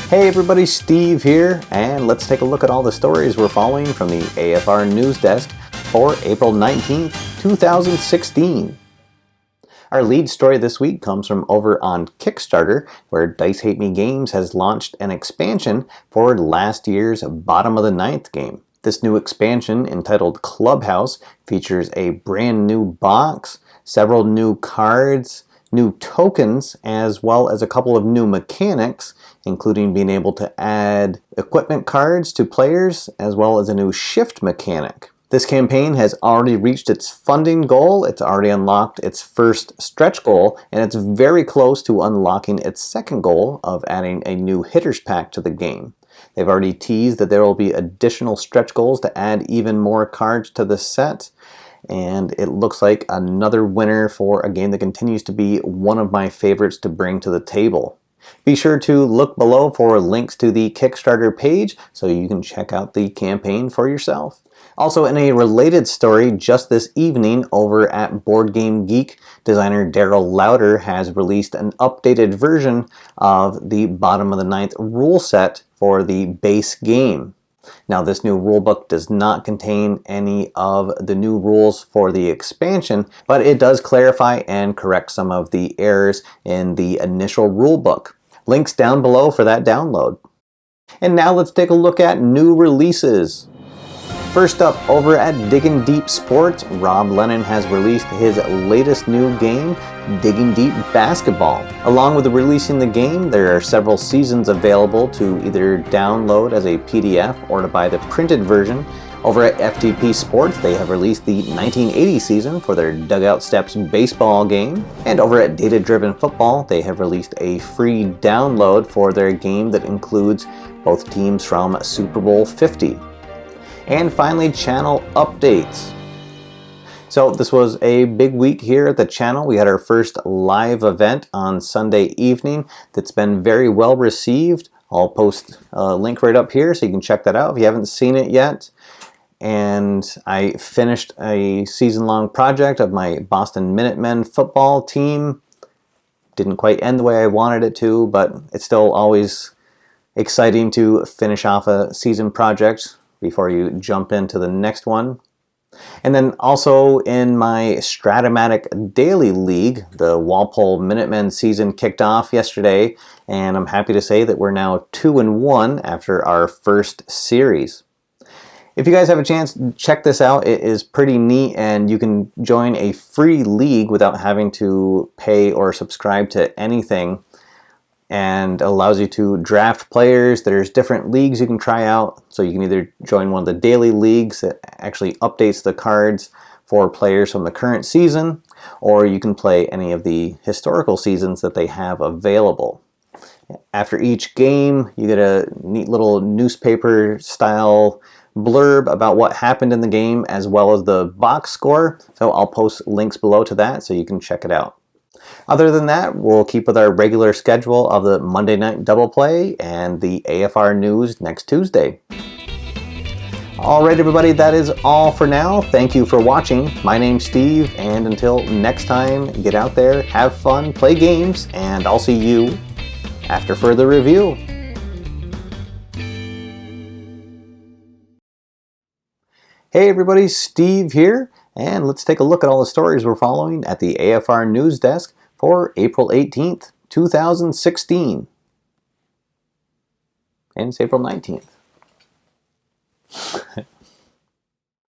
Hey everybody, Steve here, and let's take a look at all the stories we're following from the AFR News Desk for April 19th, 2016. Our lead story this week comes from over on Kickstarter, where Dice Hate Me Games has launched an expansion for last year's bottom of the ninth game. This new expansion, entitled Clubhouse, features a brand new box, several new cards, new tokens, as well as a couple of new mechanics, including being able to add equipment cards to players, as well as a new shift mechanic. This campaign has already reached its funding goal, it's already unlocked its first stretch goal, and it's very close to unlocking its second goal of adding a new hitters pack to the game. They've already teased that there will be additional stretch goals to add even more cards to the set, and it looks like another winner for a game that continues to be one of my favorites to bring to the table. Be sure to look below for links to the Kickstarter page so you can check out the campaign for yourself. Also, in a related story, just this evening over at Board Game Geek, designer Daryl Lauder has released an updated version of the bottom of the ninth rule set for the base game. Now, this new rulebook does not contain any of the new rules for the expansion, but it does clarify and correct some of the errors in the initial rulebook. Links down below for that download. And now let's take a look at new releases. First up, over at Diggin Deep Sports, Rob Lennon has released his latest new game, Diggin Deep Basketball. Along with releasing the game, there are several seasons available to either download as a PDF or to buy the printed version. Over at FTP Sports, they have released the 1980 season for their Dugout Steps Baseball game. And over at Data Driven Football, they have released a free download for their game that includes both teams from Super Bowl 50. And finally, channel updates. So this was a big week here at the channel. We had our first live event on Sunday evening that's been very well received. I'll post a link right up here so you can check that out if you haven't seen it yet. And I finished a season-long project of my Boston Minutemen football team. Didn't quite end the way I wanted it to, but it's still always exciting to finish off a season project before you jump into the next one. And then also in my Strat-O-Matic Daily League, the Walpole Minutemen season kicked off yesterday, and I'm happy to say that we're now 2-1 after our first series. If you guys have a chance, check this out. It is pretty neat, and you can join a free league without having to pay or subscribe to anything, and allows you to draft players. There's different leagues you can try out, so you can either join one of the daily leagues that actually updates the cards for players from the current season, or you can play any of the historical seasons that they have available. After each game, you get a neat little newspaper style blurb about what happened in the game, as well as the box score, so I'll post links below to that so you can check it out. Other than that, we'll keep with our regular schedule of the Monday night double play and the AFR news next Tuesday. Alright everybody, that is all for now. Thank you for watching. My name's Steve, and until next time, get out there, have fun, play games, and I'll see you after further review. Hey everybody, Steve here, and let's take a look at all the stories we're following at the AFR News Desk for April 18th, 2016. And it's April 19th.